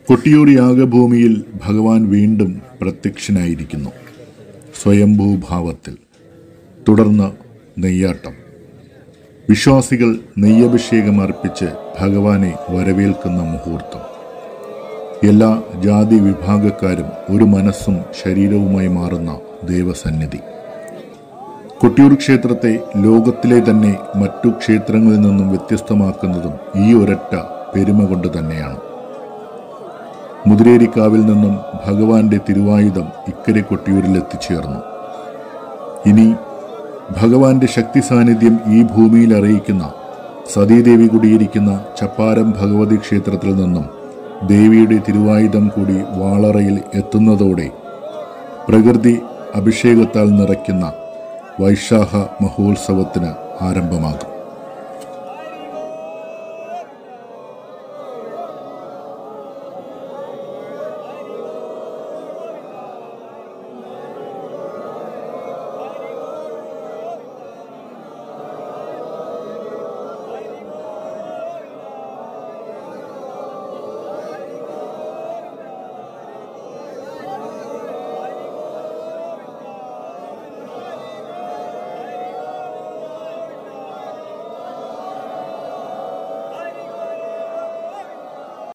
കൊട്ടിയൂർ യാഗഭൂമിയിൽ ഭഗവാൻ വീണ്ടും പ്രത്യക്ഷനായിരിക്കുന്നു സ്വയംഭൂഭാവത്തിൽ. തുടർന്ന് നെയ്യാട്ടം. വിശ്വാസികൾ നെയ്യഭിഷേകം അർപ്പിച്ച് ഭഗവാനെ വരവേൽക്കുന്ന മുഹൂർത്തം. എല്ലാ ജാതി വിഭാഗക്കാരും ഒരു മനസ്സും ശരീരവുമായി മാറുന്ന ദേവസന്നിധി. കൊട്ടിയൂർ ക്ഷേത്രത്തെ ലോകത്തിലെ തന്നെ മറ്റു ക്ഷേത്രങ്ങളിൽ നിന്നും വ്യത്യസ്തമാക്കുന്നതും ഈ ഒരൊറ്റ പെരുമ കൊണ്ട് തന്നെയാണ്. മുതിരേരിക്കാവിൽ നിന്നും ഭഗവാന്റെ തിരുവായുധം ഇക്കരെ കൊട്ടിയൂരിൽ എത്തിച്ചേർന്നു. ഇനി ഭഗവാന്റെ ശക്തി സാന്നിധ്യം ഈ ഭൂമിയിൽ അറിയിക്കുന്ന സതീദേവി കുടിയിരിക്കുന്ന ചപ്പാരം ഭഗവതി ക്ഷേത്രത്തിൽ നിന്നും ദേവിയുടെ തിരുവായുധം കൂടി വാളറയിൽ എത്തുന്നതോടെ പ്രകൃതി അഭിഷേകത്താൽ നിറയ്ക്കുന്ന വൈശാഖ മഹോത്സവത്തിന് ആരംഭമാകും.